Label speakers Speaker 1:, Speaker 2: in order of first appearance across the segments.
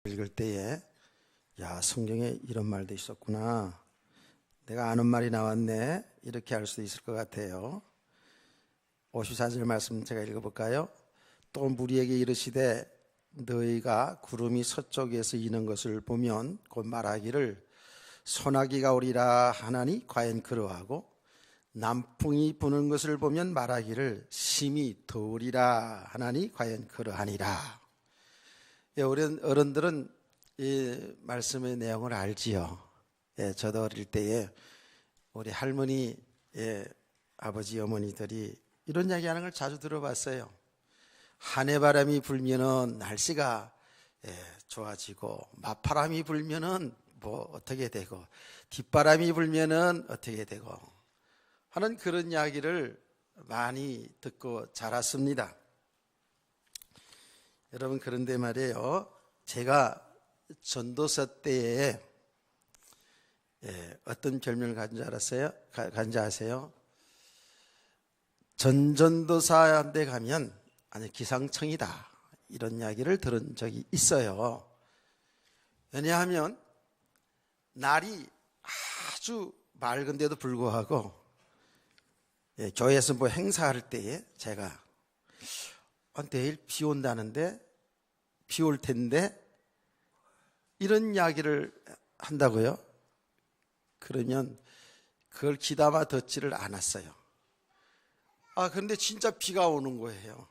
Speaker 1: 읽을 때에 야, 성경에 이런 말도 있었구나, 내가 아는 말이 나왔네, 이렇게 할 수도 있을 것 같아요. 54절 말씀 제가 읽어볼까요? 또 무리에게 이르시되 너희가 구름이 서쪽에서 이는 것을 보면 곧 말하기를 소나기가 오리라 하나니 과연 그러하고, 남풍이 부는 것을 보면 말하기를 심히 더우리라 하나니 과연 그러하니라. 어른들은 이 말씀의 내용을 알지요. 저도 어릴 때에 우리 할머니, 아버지, 어머니들이 이런 이야기하는 걸 자주 들어봤어요. 한해바람이 불면은 날씨가 좋아지고, 맞바람이 불면은 뭐 어떻게 되고, 뒷바람이 불면은 어떻게 되고 하는 그런 이야기를 많이 듣고 자랐습니다. 여러분, 그런데 말이에요, 제가 전도서 때에 어떤 별명을 가진 줄 아세요? 전전도사한테 가면 아니 기상청이다, 이런 이야기를 들은 적이 있어요. 왜냐하면 날이 아주 맑은데도 불구하고 교회에서 뭐 행사할 때에 제가 내일 비 온다는데, 비 올 텐데, 이런 이야기를 한다고요. 그러면 그걸 귀담아 듣지를 않았어요. 그런데 진짜 비가 오는 거예요.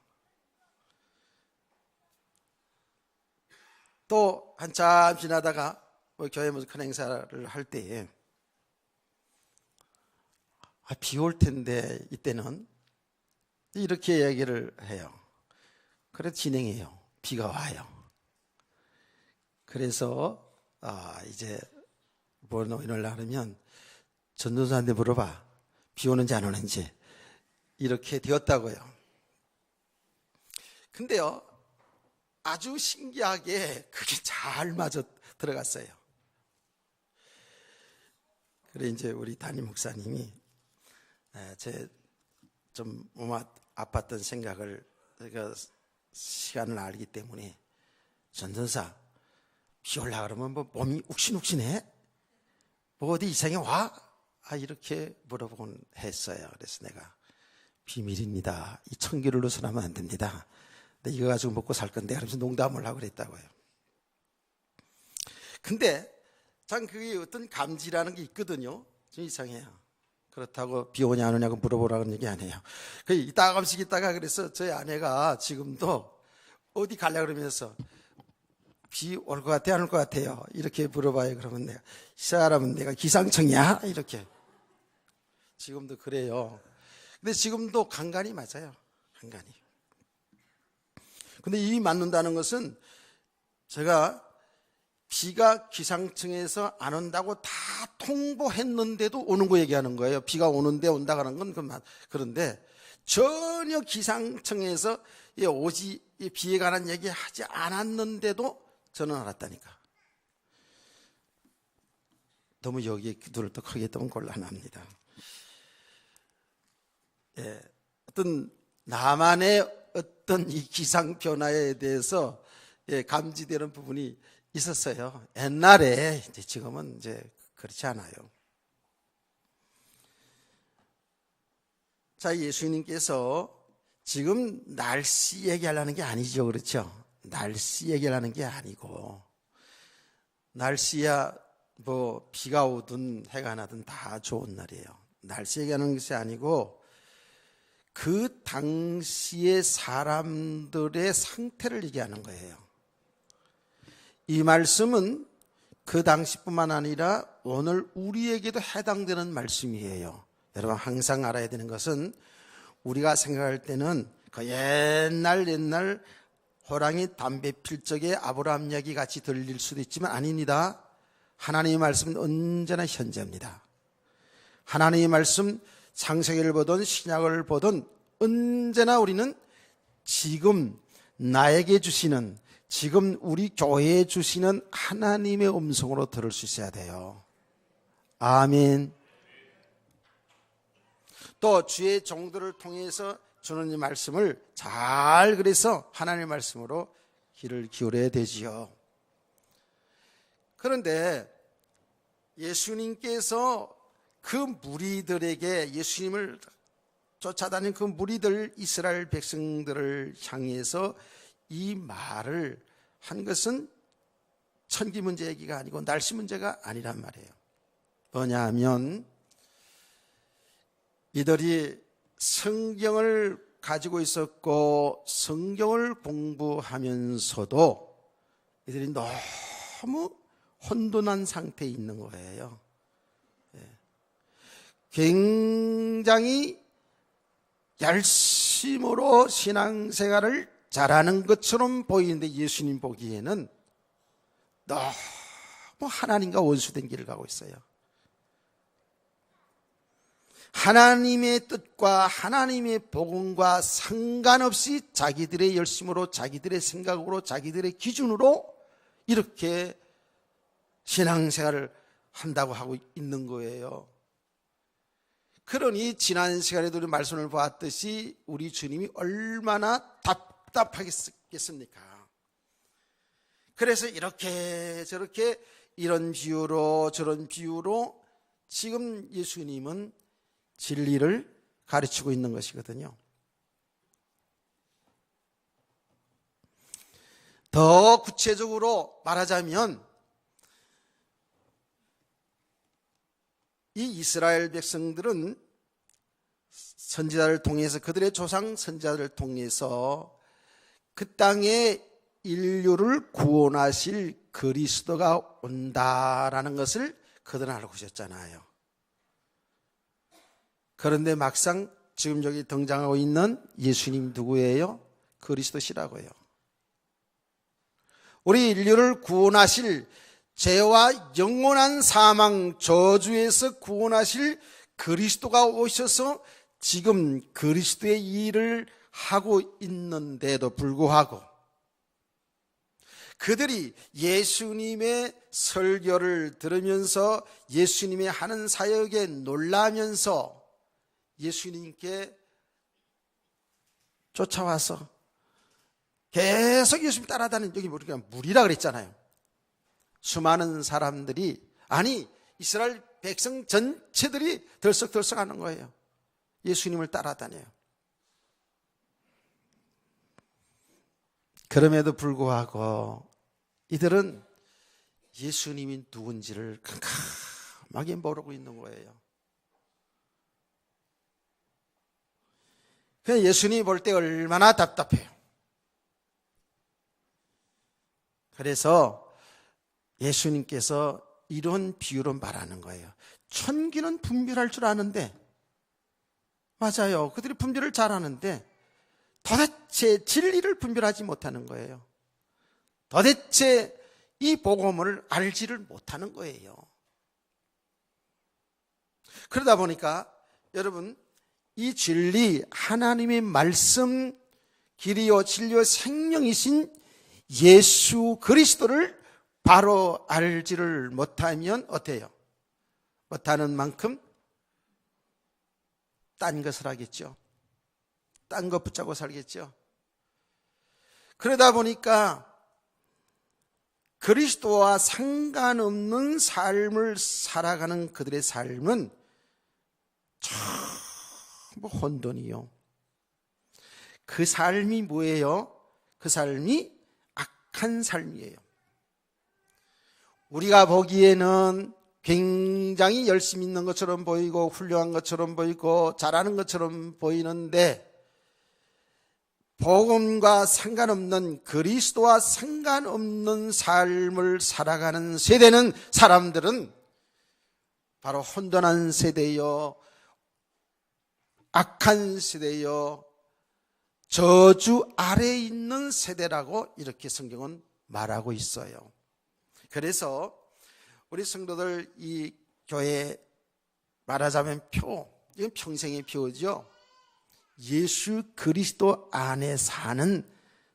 Speaker 1: 또 한참 지나다가 교회 무슨 큰 행사를 할 때에 비 올 텐데, 이때는 이렇게 얘기를 해요. 그래서 진행해요. 비가 와요. 그래서 이제 뭘 노인을 하려면 전도사한테 물어봐, 비 오는지 안 오는지. 이렇게 되었다고요. 근데요, 아주 신기하게 그게 잘 맞아 들어갔어요. 그래 이제 우리 담임 목사님이 제 좀 아팠던 생각을, 제가 시간을 알기 때문에, 전도사 비 올라 그러면 뭐 몸이 욱신욱신해? 뭐 어디 이상해 와? 이렇게 물어보곤 했어요. 그래서 내가 비밀입니다, 이 청기를 누설하면 안 됩니다, 근데 이거 가지고 먹고 살 건데, 그러면서 농담을 하고 그랬다고요. 근데 참 그게 어떤 감지라는 게 있거든요. 좀 이상해요. 그렇다고 비 오냐 안 오냐고 물어보라는 얘기 아니에요. 이따가씩 있다가, 그래서 저희 아내가 지금도 어디 가려고 그러면서 비 올 것 같아요, 안 올 것 같아요, 이렇게 물어봐요. 그러면 내가, 이 사람은 내가 기상청이야? 이렇게. 지금도 그래요. 근데 지금도 간간히 맞아요. 간간히. 근데 이 맞는다는 것은, 제가 비가 기상청에서 안 온다고 다 통보했는데도 오는 거 얘기하는 거예요. 비가 오는데 온다는 건 그런데 전혀 기상청에서 비에 관한 얘기 하지 않았는데도 저는 알았다니까. 너무 여기에 눈을 더 크게 뜨면 곤란합니다. 어떤 나만의 어떤 이 기상 변화에 대해서 감지되는 부분이 있었어요. 옛날에. 지금은 이제 그렇지 않아요. 자, 예수님께서 지금 날씨 얘기하려는 게 아니죠, 그렇죠? 날씨 얘기하려는 게 아니고, 날씨야 뭐 비가 오든 해가 나든 다 좋은 날이에요. 날씨 얘기하는 것이 아니고, 그 당시의 사람들의 상태를 얘기하는 거예요. 이 말씀은 그 당시뿐만 아니라 오늘 우리에게도 해당되는 말씀이에요. 여러분, 항상 알아야 되는 것은, 우리가 생각할 때는 그 옛날 호랑이 담배 필 적에 아브라함 이야기 같이 들릴 수도 있지만 아닙니다. 하나님의 말씀은 언제나 현재입니다. 하나님의 말씀, 창세기를 보든 신약을 보든 언제나 우리는 지금 나에게 주시는, 지금 우리 교회에 주시는 하나님의 음성으로 들을 수 있어야 돼요. 아멘. 또 주의 종들을 통해서 주는 이 말씀을 잘, 그래서 하나님의 말씀으로 귀를 기울여야 되지요. 그런데 예수님께서 그 무리들에게, 예수님을 쫓아다니는 그 무리들, 이스라엘 백성들을 향해서 이 말을 한 것은 천기 문제 얘기가 아니고 날씨 문제가 아니란 말이에요. 뭐냐 하면 이들이 성경을 가지고 있었고 성경을 공부하면서도 이들이 너무 혼돈한 상태에 있는 거예요. 굉장히 열심으로 신앙생활을 잘하는 것처럼 보이는데 예수님 보기에는 너무 하나님과 원수된 길을 가고 있어요. 하나님의 뜻과 하나님의 복음과 상관없이 자기들의 열심으로, 자기들의 생각으로, 자기들의 기준으로 이렇게 신앙생활을 한다고 하고 있는 거예요. 그러니 지난 시간에도 우리 말씀을 보았듯이 우리 주님이 얼마나 답답하겠습니까? 그래서 이렇게 저렇게 이런 비유로 저런 비유로 지금 예수님은 진리를 가르치고 있는 것이거든요. 더 구체적으로 말하자면 이 이스라엘 백성들은 선지자를 통해서, 그들의 조상 선지자를 통해서 그 땅에 인류를 구원하실 그리스도가 온다라는 것을 그들은 알고 있었잖아요. 그런데 막상 지금 여기 등장하고 있는 예수님 누구예요? 그리스도시라고요. 우리 인류를 구원하실, 죄와 영원한 사망 저주에서 구원하실 그리스도가 오셔서 지금 그리스도의 일을 하고 있는데도 불구하고 그들이 예수님의 설교를 들으면서 예수님의 하는 사역에 놀라면서 예수님께 쫓아와서 계속 예수님 따라다니는, 여기 우리가 무리라 그랬잖아요. 수많은 사람들이, 아니 이스라엘 백성 전체들이 들썩들썩 하는 거예요. 예수님을 따라다녀요. 그럼에도 불구하고 이들은 예수님이 누군지를 깜깜하게 모르고 있는 거예요. 그냥 예수님이 볼 때 얼마나 답답해요. 그래서 예수님께서 이런 비유로 말하는 거예요. 천기는 분별할 줄 아는데, 맞아요, 그들이 분별을 잘하는데 도대체 진리를 분별하지 못하는 거예요. 도대체 이 복음을 알지를 못하는 거예요. 그러다 보니까 여러분, 이 진리, 하나님의 말씀, 길이요 진리요 생명이신 예수 그리스도를 바로 알지를 못하면 어때요? 못하는 만큼 딴 것을 하겠죠. 딴 것 붙잡고 살겠죠. 그러다 보니까 그리스도와 상관없는 삶을 살아가는 그들의 삶은 전부 혼돈이요. 그 삶이 뭐예요? 그 삶이 악한 삶이에요. 우리가 보기에는 굉장히 열심히 있는 것처럼 보이고 훌륭한 것처럼 보이고 잘하는 것처럼 보이는데, 복음과 상관없는, 그리스도와 상관없는 삶을 살아가는 세대는, 사람들은 바로 혼돈한 세대요, 악한 세대요, 저주 아래에 있는 세대라고 이렇게 성경은 말하고 있어요. 그래서 우리 성도들, 이 교회 말하자면 이건 평생의 표죠. 예수 그리스도 안에 사는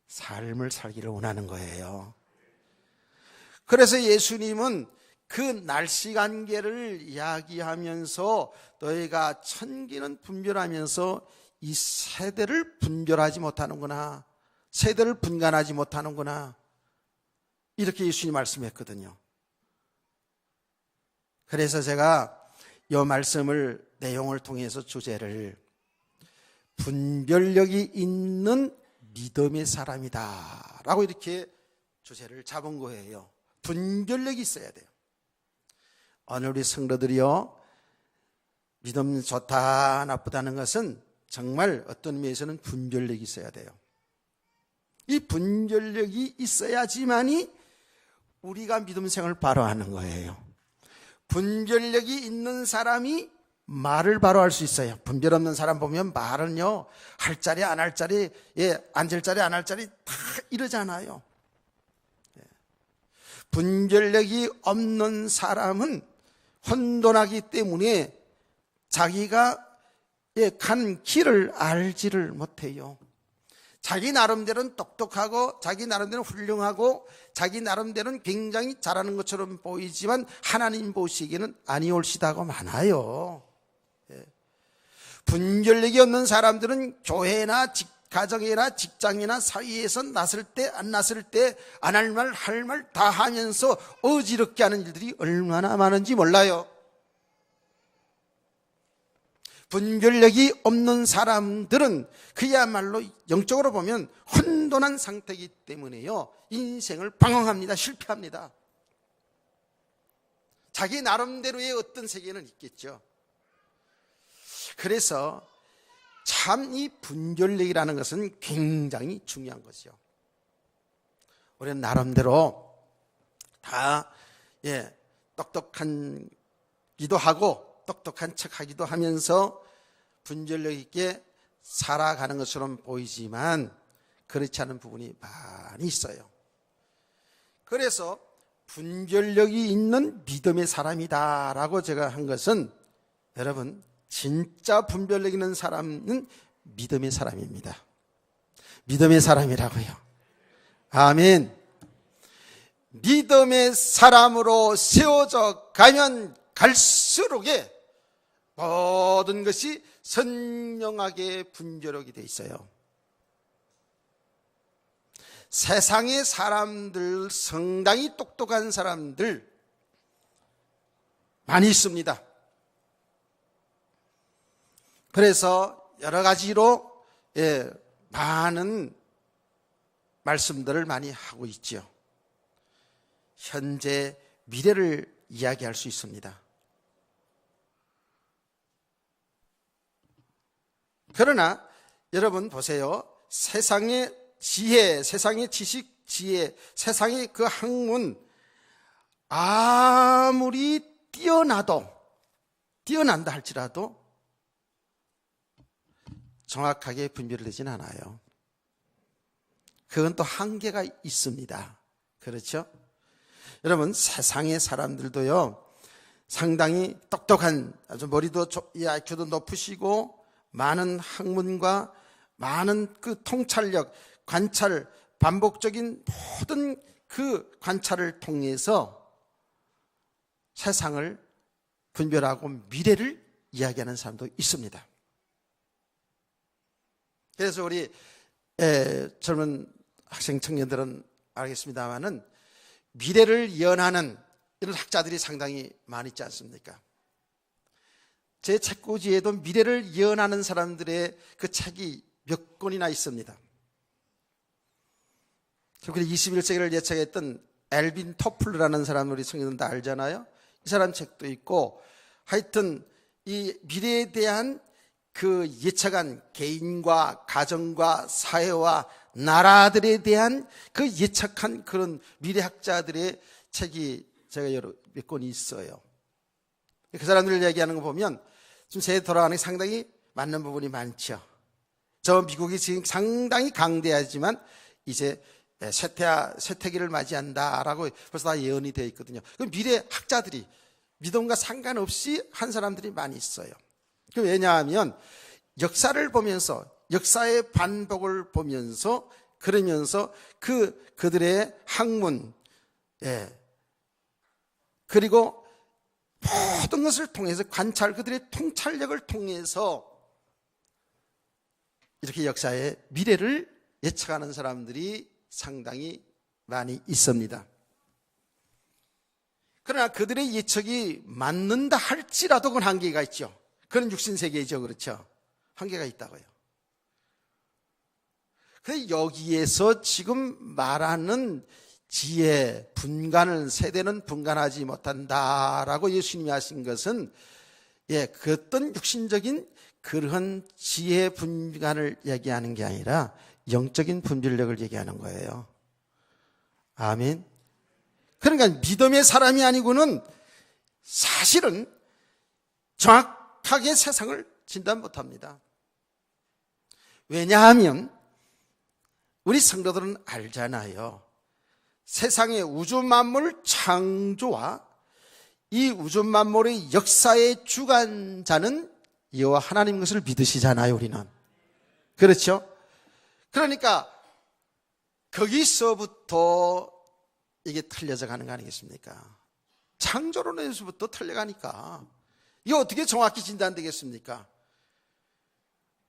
Speaker 1: 삶을 살기를 원하는 거예요. 그래서 예수님은 그 날씨 관계를 이야기하면서 너희가 천기는 분별하면서 이 세대를 분별하지 못하는구나, 세대를 분간하지 못하는구나, 이렇게 예수님이 말씀했거든요. 그래서 제가 이 말씀을 내용을 통해서 주제를 분별력이 있는 믿음의 사람이다 라고 이렇게 주제를 잡은 거예요. 분별력이 있어야 돼요. 오늘 우리 성도들이요, 믿음 좋다 나쁘다는 것은 정말 어떤 의미에서는 분별력이 있어야 돼요. 이 분별력이 있어야지만이 우리가 믿음 생활을 바로 하는 거예요. 분별력이 있는 사람이 말을 바로 할 수 있어요. 분별 없는 사람 보면 말은요, 할 자리 안 할 자리, 앉을 자리 안 할 자리 다 이러잖아요. 분별력이 없는 사람은 혼돈하기 때문에 자기가 간 길을 알지를 못해요. 자기 나름대로는 똑똑하고 자기 나름대로는 훌륭하고 자기 나름대로는 굉장히 잘하는 것처럼 보이지만 하나님 보시기에는 아니올시다고 많아요. 분별력이 없는 사람들은 교회나 가정이나 직장이나 사회에서 났을 때 안 났을 때 안 할 말 할 말 다 하면서 어지럽게 하는 일들이 얼마나 많은지 몰라요. 분별력이 없는 사람들은 그야말로 영적으로 보면 혼돈한 상태이기 때문에요, 인생을 방황합니다. 실패합니다. 자기 나름대로의 어떤 세계는 있겠죠. 그래서 참 이 분별력이라는 것은 굉장히 중요한 것이죠. 우리는 나름대로 다 똑똑한 기도 하고 똑똑한 척하기도 하면서 분별력 있게 살아가는 것처럼 보이지만 그렇지 않은 부분이 많이 있어요. 그래서 분별력이 있는 믿음의 사람이다라고 제가 한 것은, 여러분, 진짜 분별력 있는 사람은 믿음의 사람입니다. 믿음의 사람이라고요. 아멘. 믿음의 사람으로 세워져 가면 갈수록에 모든 것이 선명하게 분별하게 돼 있어요. 세상의 사람들, 상당히 똑똑한 사람들 많이 있습니다. 그래서 여러 가지로 많은 말씀들을 많이 하고 있죠. 현재, 미래를 이야기할 수 있습니다. 그러나 여러분 보세요. 세상의 지혜, 세상의 지식, 지혜, 세상의 그 학문 아무리 뛰어난다 할지라도 정확하게 분별되진 않아요. 그건 또 한계가 있습니다. 그렇죠? 여러분, 세상의 사람들도요, 상당히 똑똑한, 아주 머리도 IQ도 높으시고 많은 학문과 많은 그 통찰력, 관찰, 반복적인 모든 그 관찰을 통해서 세상을 분별하고 미래를 이야기하는 사람도 있습니다. 그래서 우리 젊은 학생 청년들은 알겠습니다만은 미래를 예언하는 이런 학자들이 상당히 많이 있지 않습니까? 제 책꽂이에도 미래를 예언하는 사람들의 그 책이 몇 권이나 있습니다. 특히 21세기를 예측했던 엘빈 토플러라는 사람을 우리 성인들은 다 알잖아요. 이 사람 책도 있고, 하여튼 이 미래에 대한 그 예측한 개인과 가정과 사회와 나라들에 대한 그 예측한 그런 미래학자들의 책이 제가 몇 권이 있어요. 그 사람들 얘기하는 거 보면 지금 세계 돌아가는 게 상당히 맞는 부분이 많죠. 저 미국이 지금 상당히 강대하지만 이제 쇠퇴기를 맞이한다라고 벌써 다 예언이 되어 있거든요. 그 미래학자들이 믿음과 상관없이 한 사람들이 많이 있어요. 왜냐하면 역사를 보면서, 역사의 반복을 보면서, 그러면서 그들의 학문, 그리고 모든 것을 통해서 관찰, 그들의 통찰력을 통해서 이렇게 역사의 미래를 예측하는 사람들이 상당히 많이 있습니다. 그러나 그들의 예측이 맞는다 할지라도 그건 한계가 있죠. 그건 육신세계이죠. 그렇죠? 한계가 있다고요. 그래서 여기에서 지금 말하는 지혜, 분간을, 세대는 분간하지 못한다라고 예수님이 하신 것은 그 어떤 육신적인 그런 지혜 분간을 얘기하는 게 아니라 영적인 분별력을 얘기하는 거예요. 아멘. 그러니까 믿음의 사람이 아니고는 사실은 정확하게 세상을 진단 못합니다. 왜냐하면 우리 성도들은 알잖아요. 세상의 우주 만물 창조와 이 우주 만물의 역사의 주관자는 여호와 하나님 것을 믿으시잖아요. 우리는. 그렇죠? 그러니까 거기서부터 이게 틀려져 가는 거 아니겠습니까? 창조론에서부터 틀려가니까 이게 어떻게 정확히 진단되겠습니까?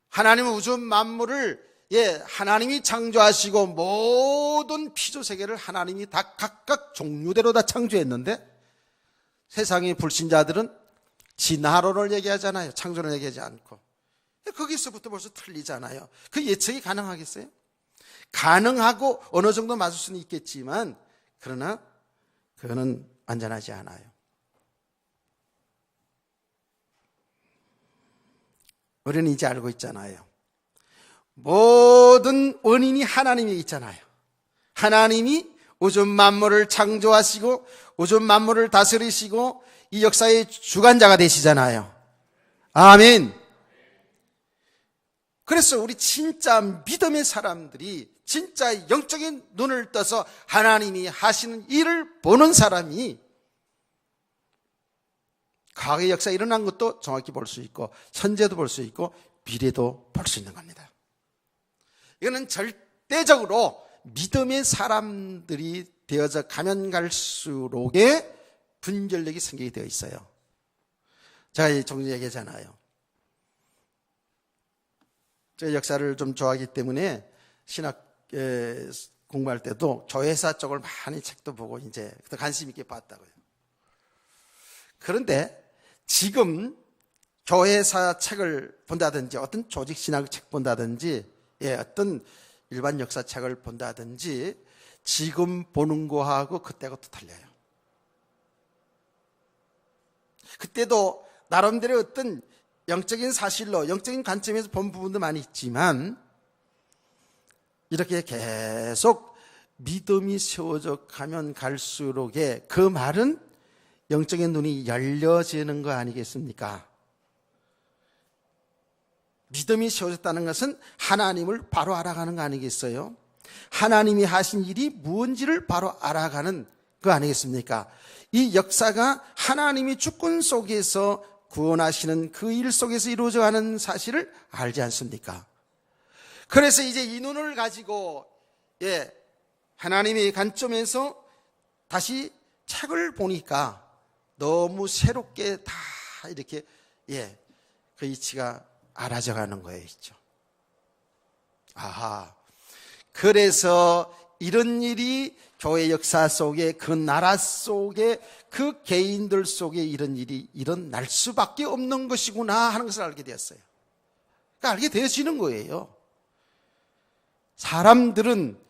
Speaker 1: 하나님은 우주 만물을 하나님이 창조하시고 모든 피조세계를 하나님이 다 각각 종류대로 다 창조했는데 세상의 불신자들은 진화론을 얘기하잖아요. 창조론을 얘기하지 않고. 거기서부터 벌써 틀리잖아요. 그 예측이 가능하겠어요? 가능하고 어느 정도 맞을 수는 있겠지만 그러나 그거는 안전하지 않아요. 우리는 이제 알고 있잖아요. 모든 원인이 하나님이 있잖아요. 하나님이 우주 만물을 창조하시고 우주 만물을 다스리시고 이 역사의 주관자가 되시잖아요. 아멘. 그래서 우리 진짜 믿음의 사람들이 진짜 영적인 눈을 떠서 하나님이 하시는 일을 보는 사람이 과거의 역사에 일어난 것도 정확히 볼 수 있고 현재도 볼 수 있고 미래도 볼 수 있는 겁니다. 이거는 절대적으로 믿음의 사람들이 되어져 가면 갈수록의 분별력이 생기게 되어 있어요. 제가 종종 얘기하잖아요. 제가 역사를 좀 좋아하기 때문에 신학 공부할 때도 교회사 쪽을 많이 책도 보고 이제 관심 있게 봤다고요. 그런데 지금 교회사 책을 본다든지 어떤 조직 신학 책 본다든지 어떤 일반 역사 책을 본다든지 지금 보는 거하고 그때하고 또 달라요. 그때도 나름대로 어떤 영적인 사실로 영적인 관점에서 본 부분도 많이 있지만 이렇게 계속 믿음이 세워져 가면 갈수록의 그 말은 영적인 눈이 열려지는 거 아니겠습니까? 믿음이 세워졌다는 것은 하나님을 바로 알아가는 거 아니겠어요? 하나님이 하신 일이 무엇인지를 바로 알아가는 거 아니겠습니까? 이 역사가 하나님이 주권 속에서 구원하시는 그 일 속에서 이루어져 가는 사실을 알지 않습니까? 그래서 이제 이 눈을 가지고 하나님의 관점에서 다시 책을 보니까 너무 새롭게 다 이렇게 그 이치가 알아져 가는 거예요. 있죠. 아하. 그래서 이런 일이 교회 역사 속에 그 나라 속에 그 개인들 속에 이런 일이 일어날 수밖에 없는 것이구나 하는 것을 알게 되었어요. 그러니까 알게 되어지는 거예요. 사람들은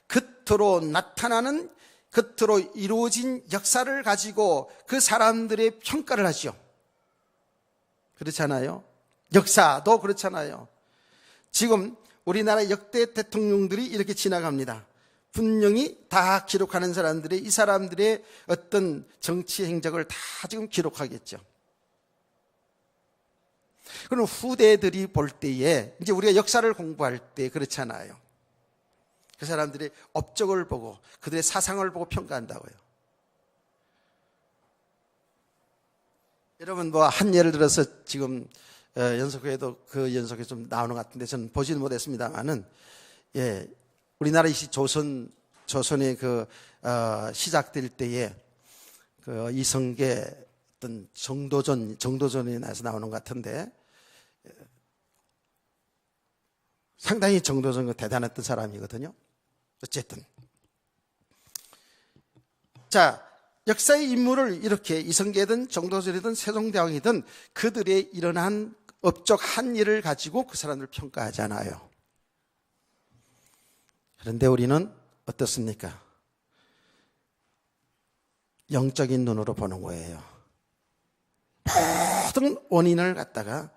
Speaker 1: 겉으로 나타나는 겉으로 이루어진 역사를 가지고 그 사람들의 평가를 하죠. 그렇잖아요. 역사도 그렇잖아요. 지금 우리나라 역대 대통령들이 이렇게 지나갑니다. 분명히 다 기록하는 사람들이 이 사람들의 어떤 정치 행적을 다 지금 기록하겠죠. 그럼 후대들이 볼 때에 이제 우리가 역사를 공부할 때 그렇잖아요. 그 사람들의 업적을 보고 그들의 사상을 보고 평가한다고요. 여러분 뭐 한 예를 들어서 지금 연속회도 그 연속에 좀 나오는 것 같은데 저는 보지는 못했습니다만은 우리나라 조선의 그 시작될 때에 그 이성계 어떤 정도전에 나오는 것 같은데 상당히 정도전 대단했던 사람이거든요. 어쨌든 자 역사의 인물을 이렇게 이성계든 정도전이든 세종대왕이든 그들의 일어난 업적 한 일을 가지고 그 사람을 평가하잖아요. 그런데 우리는 어떻습니까? 영적인 눈으로 보는 거예요. 모든 원인을 갖다가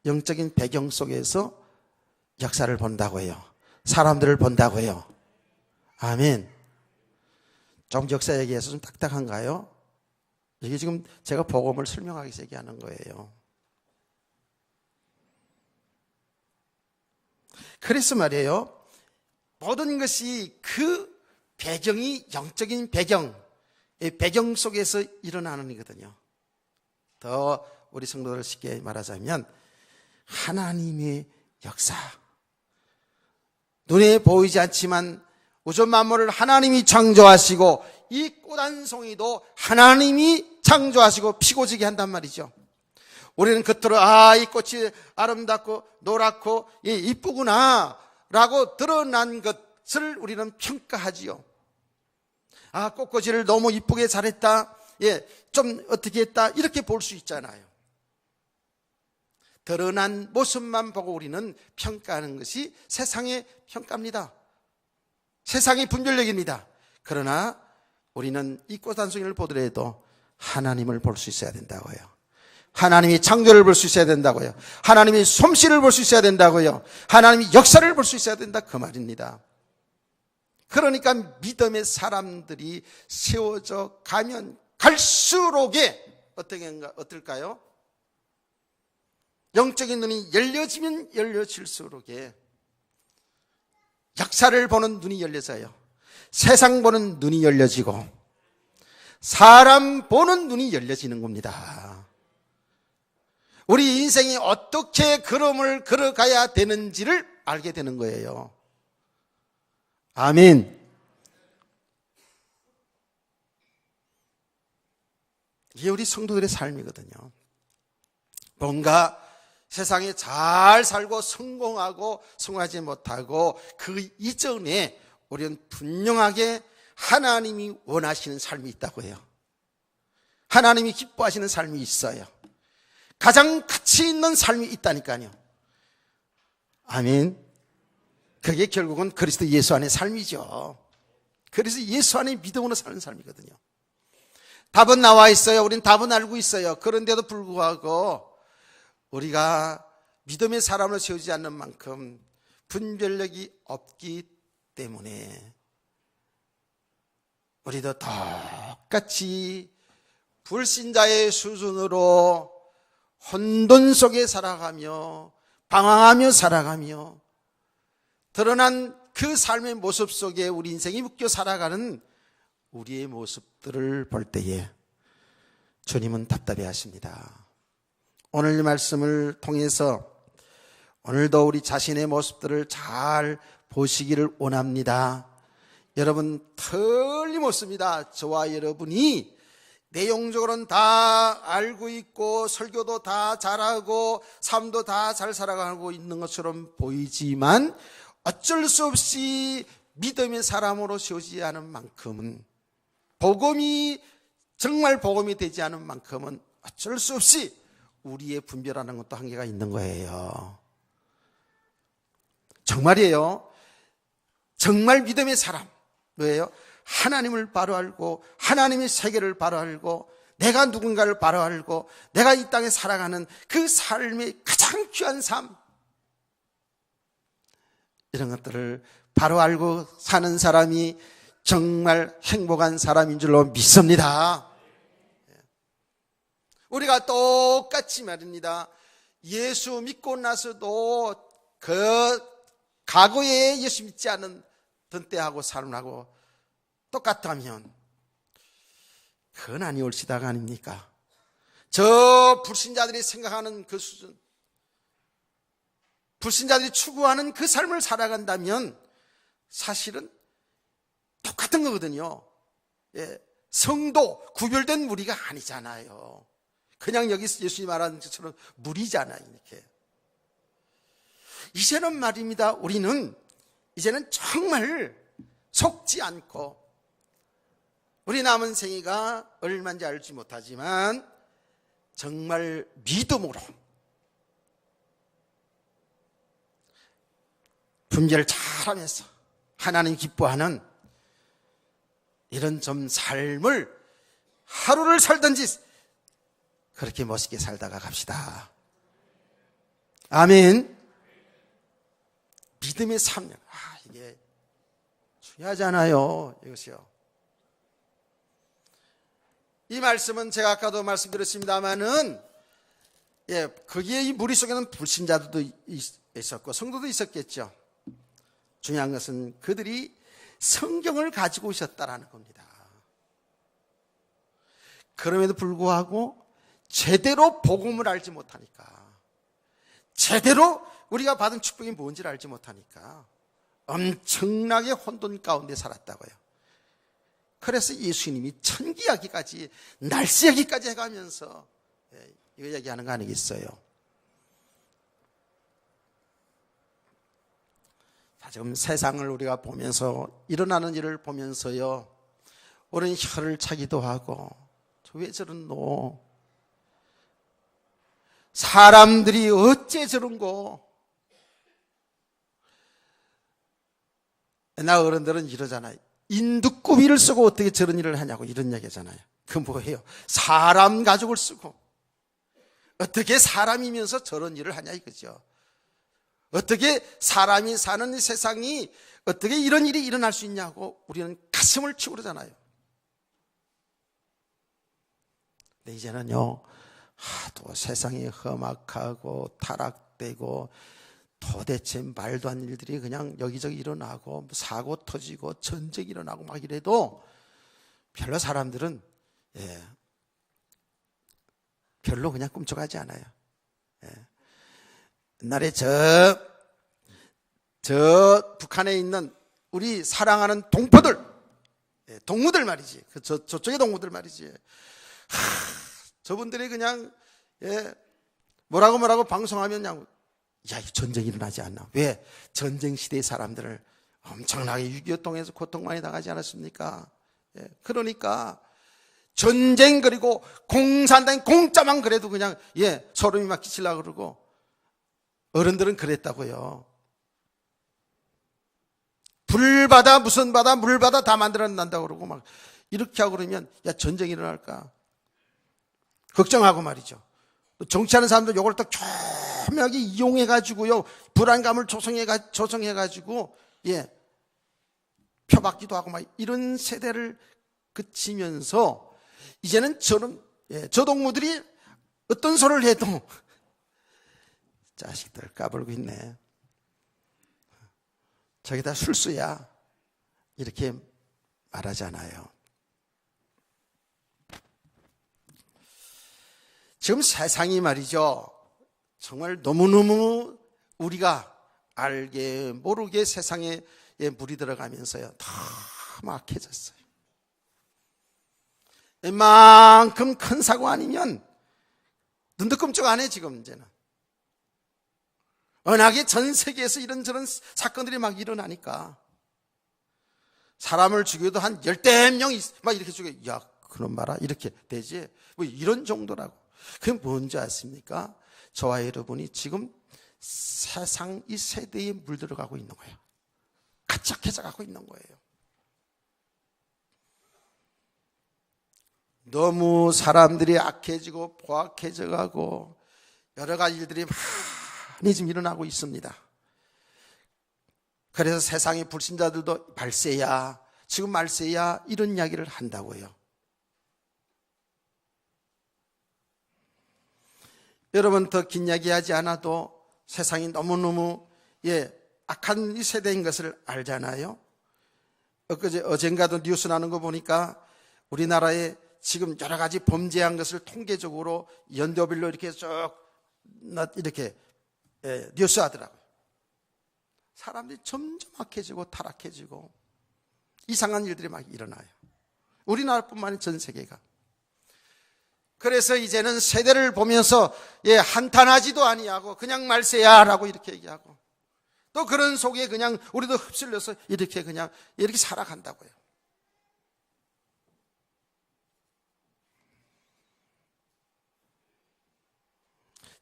Speaker 1: 영적인 배경 속에서 역사를 본다고 해요. 사람들을 본다고 해요. 아멘. 좀 역사 얘기해서 좀 딱딱한가요? 이게 지금 제가 복음을 설명하기 위해서 얘기하는 거예요. 그래서 말이에요. 모든 것이 그 배경이 영적인 배경, 배경 속에서 일어나는 거거든요. 더 우리 성도들 쉽게 말하자면 하나님의 역사. 눈에 보이지 않지만 우주 만물을 하나님이 창조하시고 이 꽃 한 송이도 하나님이 창조하시고 피고 지게 한단 말이죠. 우리는 겉으로 이 꽃이 아름답고 노랗고 이쁘구나 라고 드러난 것을 우리는 평가하지요. 꽃꽂이를 너무 이쁘게 잘했다, 좀 어떻게 했다, 이렇게 볼 수 있잖아요. 드러난 모습만 보고 우리는 평가하는 것이 세상의 평가입니다. 세상의 분별력입니다. 그러나 우리는 이 꽃 한 송이를 보더라도 하나님을 볼 수 있어야 된다고요. 하나님이 창조를 볼 수 있어야 된다고요. 하나님이 솜씨를 볼 수 있어야 된다고요. 하나님이 역사를 볼 수 있어야 된다, 그 말입니다. 그러니까 믿음의 사람들이 세워져 가면 갈수록에 어떨까요? 영적인 눈이 열려지면 열려질수록에 역사를 보는 눈이 열려져요. 세상 보는 눈이 열려지고 사람 보는 눈이 열려지는 겁니다. 우리 인생이 어떻게 걸음을 걸어가야 되는지를 알게 되는 거예요. 아멘. 이게 우리 성도들의 삶이거든요. 뭔가 세상에 잘 살고 성공하고 성공하지 못하고 그 이전에 우리는 분명하게 하나님이 원하시는 삶이 있다고 해요. 하나님이 기뻐하시는 삶이 있어요. 가장 가치 있는 삶이 있다니까요. 아멘. 그게 결국은 그리스도 예수 안의 삶이죠. 그래서 예수 안의 믿음으로 사는 삶이거든요. 답은 나와 있어요. 우리는 답은 알고 있어요. 그런데도 불구하고 우리가 믿음의 사람을 세우지 않는 만큼 분별력이 없기 때문에 우리도 똑같이 불신자의 수준으로 혼돈 속에 살아가며 방황하며 살아가며 드러난 그 삶의 모습 속에 우리 인생이 묶여 살아가는 우리의 모습들을 볼 때에 주님은 답답해 하십니다. 오늘 말씀을 통해서 오늘도 우리 자신의 모습들을 잘 보시기를 원합니다. 여러분 틀림없습니다. 저와 여러분이 내용적으로는 다 알고 있고 설교도 다 잘하고 삶도 다 잘 살아가고 있는 것처럼 보이지만 어쩔 수 없이 믿음의 사람으로 세우지 않은 만큼은 복음이 정말 복음이 되지 않은 만큼은 어쩔 수 없이 우리의 분별하는 것도 한계가 있는 거예요. 정말이에요. 정말 믿음의 사람 뭐예요? 하나님을 바로 알고 하나님의 세계를 바로 알고 내가 누군가를 바로 알고 내가 이 땅에 살아가는 그 삶의 가장 귀한 삶, 이런 것들을 바로 알고 사는 사람이 정말 행복한 사람인 줄로 믿습니다. 우리가 똑같이 말입니다. 예수 믿고 나서도 그 과거에 예수 믿지 않은 때하고 삶하고 똑같다면 그건 아니올시다가 아닙니까? 저 불신자들이 생각하는 그 수준, 불신자들이 추구하는 그 삶을 살아간다면 사실은 똑같은 거거든요. 성도, 구별된 무리가 아니잖아요. 그냥 여기 예수님이 말하는 것처럼 무리잖아요. 이렇게. 이제는 말입니다. 우리는 이제는 정말 속지 않고 우리 남은 생애가 얼마인지 알지 못하지만 정말 믿음으로 분별을 잘하면서 하나님 기뻐하는 이런 좀 삶을 하루를 살든지 그렇게 멋있게 살다가 갑시다. 아멘. 믿음의 3년. 이게 중요하잖아요. 이것이요. 이 말씀은 제가 아까도 말씀드렸습니다마는, 거기에 이 무리 속에는 불신자들도 있었고 성도도 있었겠죠. 중요한 것은 그들이 성경을 가지고 있었다라는 겁니다. 그럼에도 불구하고 제대로 복음을 알지 못하니까, 제대로 우리가 받은 축복이 뭔지를 알지 못하니까 엄청나게 혼돈 가운데 살았다고요. 그래서 예수님이 천기야기까지, 날씨야기까지 해가면서 이거 얘기하는 거 아니겠어요? 자, 지금 세상을 우리가 보면서, 일어나는 일을 보면서요, 우리는 혀를 차기도 하고, 왜 저런노? 사람들이 어째 저런고? 옛날 어른들은 이러잖아요. 인두꾸비를 쓰고 어떻게 저런 일을 하냐고 이런 얘기잖아요. 그 뭐예요? 사람 가족을 쓰고 어떻게 사람이면서 저런 일을 하냐 이거죠. 어떻게 사람이 사는 이 세상이 어떻게 이런 일이 일어날 수 있냐고 우리는 가슴을 치고 그러잖아요. 근데 이제는요, 하도 세상이 험악하고 타락되고 도대체 말도 안 일들이 그냥 여기저기 일어나고 사고 터지고 전쟁이 일어나고 막 이래도 별로 사람들은 별로 그냥 꿈쩍하지 않아요. 옛날에 저 북한에 있는 우리 사랑하는 동포들, 동무들 말이지. 저쪽의 동무들 말이지. 저분들이 그냥 뭐라고 방송하면 그냥 이 전쟁이 일어나지 않나. 왜? 전쟁 시대의 사람들을 엄청나게 6.25 통해서 고통 많이 당하지 않았습니까? 그러니까 전쟁, 그리고 공산당 공짜만 그래도 그냥 소름이 막 끼치려고 그러고, 어른들은 그랬다고요. 불바다 무슨 바다 물바다 다 만들어낸다고 그러고 막 이렇게 하고 그러면 전쟁이 일어날까 걱정하고 말이죠. 정치하는 사람들 요걸 또 교묘하게 이용해가지고요, 불안감을 조성해가지고 펴받기도 하고 막 이런 세대를 그치면서 이제는 저 동무들이 어떤 소리를 해도 자식들 까불고 있네, 저게 다 술수야, 이렇게 말하잖아요. 지금 세상이 말이죠, 정말 너무너무 우리가 알게 모르게 세상에 물이 들어가면서요 너무 악해졌어요. 이만큼 큰 사고 아니면 눈도 끔찍 안 해. 지금 이제는 워낙에 전 세계에서 이런저런 사건들이 막 일어나니까 사람을 죽여도 한 10대 명 막 이렇게 죽여. 야, 그놈 봐라, 이렇게 되지. 뭐 이런 정도라고. 그게 뭔지 아십니까? 저와 여러분이 지금 세상 이 세대에 물들어가고 있는 거예요. 가짝해져 가고 있는 거예요. 너무 사람들이 악해지고 포악해져 가고 여러 가지 일들이 많이 지금 일어나고 있습니다. 그래서 세상의 불신자들도 말세야, 지금 말세야, 이런 이야기를 한다고요. 여러분, 더 긴 이야기 하지 않아도 세상이 너무너무 악한 이 세대인 것을 알잖아요. 어젠가도 뉴스 나는 거 보니까 우리나라에 지금 여러 가지 범죄한 것을 통계적으로 연도별로 이렇게 쭉 이렇게 뉴스 하더라고요. 사람들이 점점 악해지고 타락해지고 이상한 일들이 막 일어나요. 우리나라뿐만 아니라 전 세계가. 그래서 이제는 세대를 보면서 한탄하지도 아니하고 그냥 말세야라고 이렇게 얘기하고, 또 그런 속에 그냥 우리도 흡슬려서 이렇게 그냥 이렇게 살아간다고요.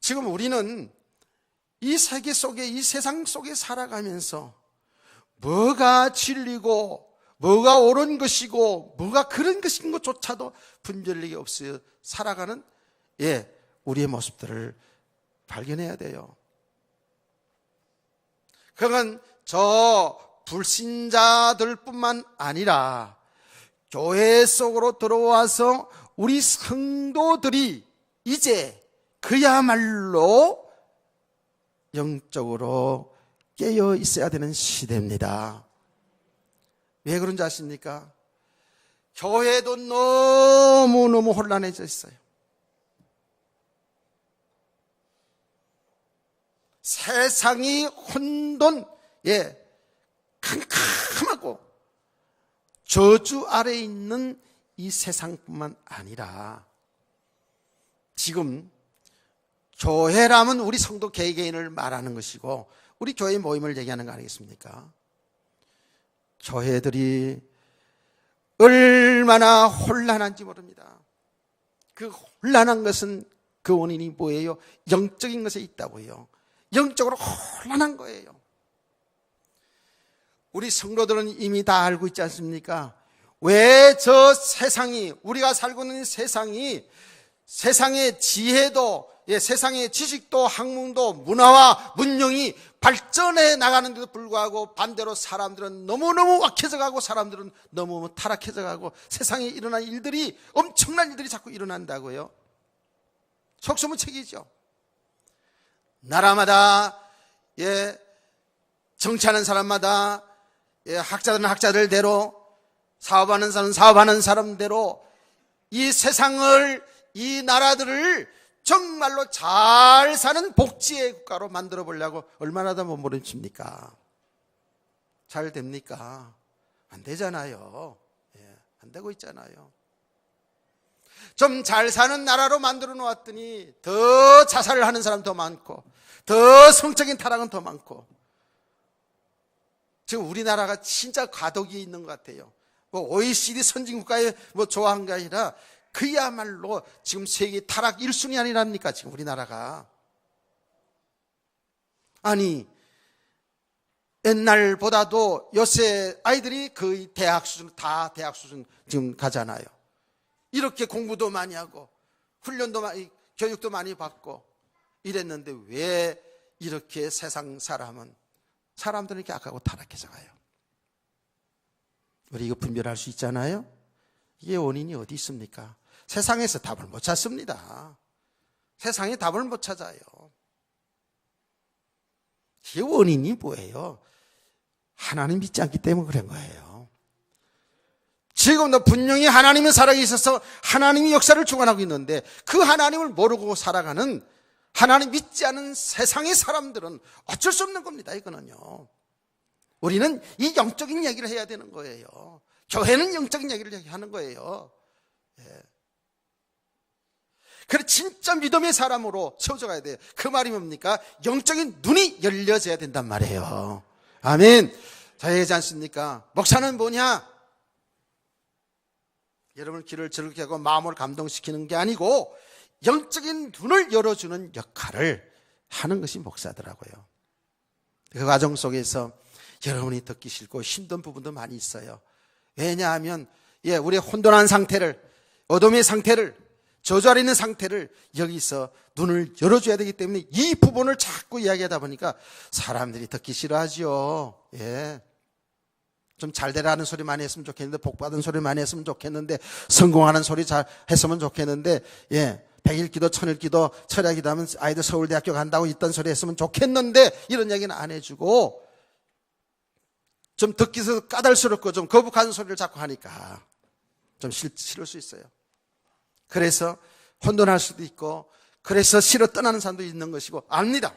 Speaker 1: 지금 우리는 이 세계 속에, 이 세상 속에 살아가면서 뭐가 진리고 뭐가 옳은 것이고 뭐가 그런 것인 것조차도 분별력이 없어 살아가는 우리의 모습들을 발견해야 돼요. 그건 저 불신자들뿐만 아니라 교회 속으로 들어와서 우리 성도들이 이제 그야말로 영적으로 깨어 있어야 되는 시대입니다. 왜 그런지 아십니까? 교회도 너무너무 혼란해져 있어요. 세상이 혼돈, 캄캄하고 저주 아래에 있는 이 세상뿐만 아니라 지금 교회라면 우리 성도 개개인을 말하는 것이고 우리 교회 모임을 얘기하는 거 아니겠습니까? 교회들이 얼마나 혼란한지 모릅니다. 그 혼란한 것은 그 원인이 뭐예요? 영적인 것에 있다고요. 영적으로 혼란한 거예요. 우리 성도들은 이미 다 알고 있지 않습니까? 왜 저 세상이, 우리가 살고 있는 세상이 세상의 지혜도, 세상의 지식도 학문도 문화와 문명이 발전해 나가는데도 불구하고 반대로 사람들은 너무너무 약해져 가고 사람들은 너무 타락해져 가고 세상에 일어난 일들이, 엄청난 일들이 자꾸 일어난다고요. 속수무책이죠. 나라마다 정치하는 사람마다 학자들은 학자들대로, 사업하는 사람은 사업하는 사람대로 이 세상을, 이 나라들을 정말로 잘 사는 복지의 국가로 만들어 보려고 얼마나 더 몸부림칩니까? 잘 됩니까? 안 되잖아요. 안 되고 있잖아요. 좀 잘 사는 나라로 만들어 놓았더니 더 자살을 하는 사람 더 많고 더 성적인 타락은 더 많고, 지금 우리나라가 진짜 과도기에 있는 것 같아요. OECD 선진국가에 좋아한 게 아니라 그야말로 지금 세계 타락 1순위 아니랍니까? 지금 우리나라가. 아니, 옛날보다도 요새 아이들이 거의 대학 수준, 다 대학 수준 지금 가잖아요. 이렇게 공부도 많이 하고 훈련도 많이, 교육도 많이 받고 이랬는데 왜 이렇게 세상 사람들은 이렇게 악하고 타락해서 가요? 우리 이거 분별할 수 있잖아요. 이게 원인이 어디 있습니까? 세상에서 답을 못 찾습니다. 세상에 답을 못 찾아요. 이게 원인이 뭐예요? 하나님 믿지 않기 때문에 그런 거예요. 지금도 분명히 하나님은 살아계셔서 하나님이 역사를 주관하고 있는데 그 하나님을 모르고 살아가는, 하나님 믿지 않은 세상의 사람들은 어쩔 수 없는 겁니다. 이거는요. 우리는 이 영적인 얘기를 해야 되는 거예요. 교회는 영적인 얘기를 하는 거예요. 그래, 진짜 믿음의 사람으로 세워져 가야 돼요. 그 말이 뭡니까? 영적인 눈이 열려져야 된단 말이에요. 아멘. 자, 얘기하지 않습니까? 목사는 뭐냐? 여러분 귀를 즐겁게 하고 마음을 감동시키는 게 아니고 영적인 눈을 열어주는 역할을 하는 것이 목사더라고요. 그 과정 속에서 여러분이 듣기 싫고 힘든 부분도 많이 있어요. 왜냐하면 우리의 혼돈한 상태를, 어둠의 상태를, 저주 아래 있는 상태를 여기서 눈을 열어줘야 되기 때문에 이 부분을 자꾸 이야기하다 보니까 사람들이 듣기 싫어하죠. 좀 잘 되라는 소리 많이 했으면 좋겠는데, 복받은 소리 많이 했으면 좋겠는데, 성공하는 소리 잘 했으면 좋겠는데, 100일 기도, 1000일 기도, 철야 기도하면 아이들 서울대학교 간다고 있던 소리 했으면 좋겠는데, 이런 얘기는 안 해주고, 좀 듣기서 까달스럽고 좀 거북한 소리를 자꾸 하니까 좀 싫을 수 있어요. 그래서 혼돈할 수도 있고, 그래서 싫어 떠나는 사람도 있는 것이고 압니다.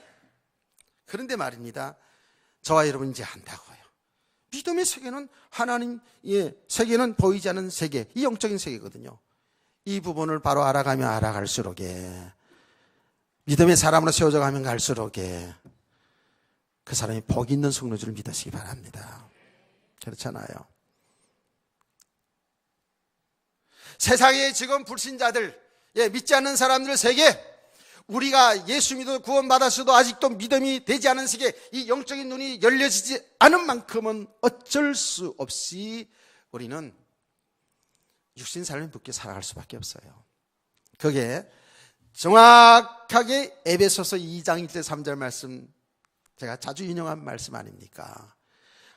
Speaker 1: 그런데 말입니다, 저와 여러분 이제 안다고요. 믿음의 세계는 하나님의 세계는 보이지 않는 세계, 이 영적인 세계거든요. 이 부분을 바로 알아가면 알아갈수록 믿음의 사람으로 세워져 가면 갈수록 그 사람이 복 있는 성도줄을 믿으시기 바랍니다. 그렇잖아요. 세상에 지금 불신자들, 믿지 않는 사람들 세계, 우리가 예수 믿어 구원받았어도 아직도 믿음이 되지 않은 세계, 이 영적인 눈이 열려지지 않은 만큼은 어쩔 수 없이 우리는 육신 삶을 붙게 살아갈 수밖에 없어요. 그게 정확하게 에베소서 2장 1절 3절 말씀, 제가 자주 인용한 말씀 아닙니까?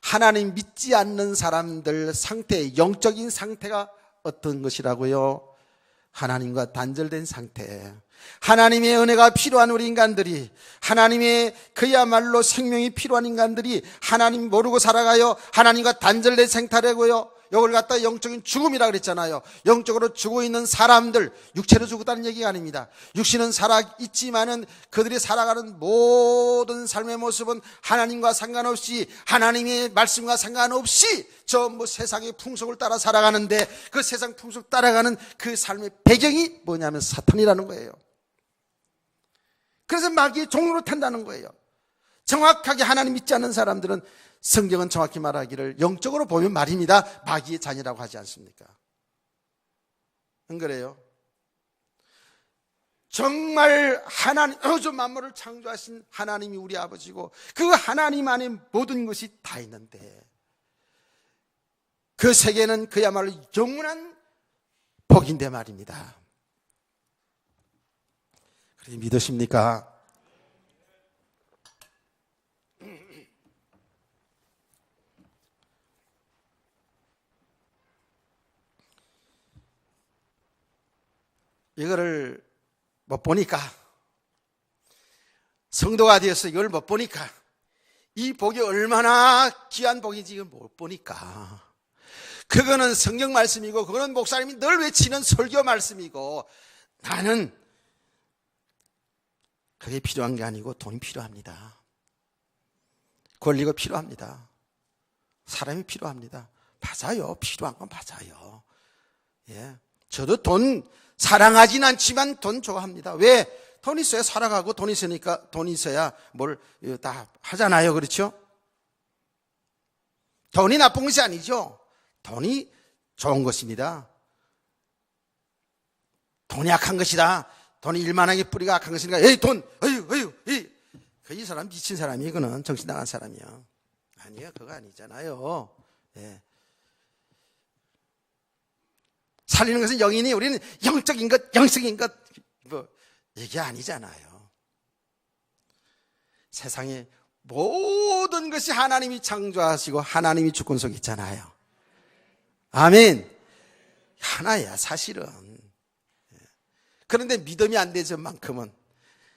Speaker 1: 하나님 믿지 않는 사람들 상태, 영적인 상태가 어떤 것이라고요? 하나님과 단절된 상태, 하나님의 은혜가 필요한 우리 인간들이, 하나님의 그야말로 생명이 필요한 인간들이 하나님 모르고 살아가요. 하나님과 단절된 상태라고요. 이걸 갖다 영적인 죽음이라 그랬잖아요. 영적으로 죽어 있는 사람들, 육체로 죽었다는 얘기가 아닙니다. 육신은 살아있지만은 그들이 살아가는 모든 삶의 모습은 하나님과 상관없이, 하나님의 말씀과 상관없이 전부 세상의 풍속을 따라 살아가는데, 그 세상 풍속 따라가는 그 삶의 배경이 뭐냐면 사탄이라는 거예요. 그래서 마귀의 종로로 탄다는 거예요. 정확하게 하나님 믿지 않는 사람들은 성경은 정확히 말하기를 영적으로 보면 말입니다, 마귀의 자녀라고 하지 않습니까? 안 그래요? 정말 하나님, 우주 만물을 창조하신 하나님이 우리 아버지고 그 하나님 안에 모든 것이 다 있는데, 그 세계는 그야말로 영원한 복인데 말입니다. 그렇게 믿으십니까? 이거를 못 보니까, 성도가 되어서 이걸 못 보니까, 이 복이 얼마나 귀한 복인지 이걸 못 보니까, 그거는 성경 말씀이고 그거는 목사님이 늘 외치는 설교 말씀이고, 나는 그게 필요한 게 아니고 돈이 필요합니다. 권리가 필요합니다. 사람이 필요합니다. 맞아요. 필요한 건 맞아요. 예. 저도 돈 사랑하진 않지만 돈 좋아합니다. 왜? 돈 있어야 살아가고, 돈 있으니까, 돈 있어야 뭘 다 하잖아요. 그렇죠? 돈이 나쁜 것이 아니죠. 돈이 좋은 것입니다. 돈이 악한 것이다. 돈이 일만하게 뿌리가 악한 것이니까, 에이, 돈, 이 사람 미친 사람이, 이거는 정신 나간 사람이야. 아니요, 그거 아니잖아요. 예. 살리는 것은 영이니 우리는 영적인 것, 영적인 것, 뭐, 이게 아니잖아요. 세상의 모든 것이 하나님이 창조하시고 하나님이 주권 속에 있잖아요. 아멘. 하나야, 사실은. 그런데 믿음이 안 되는 만큼은,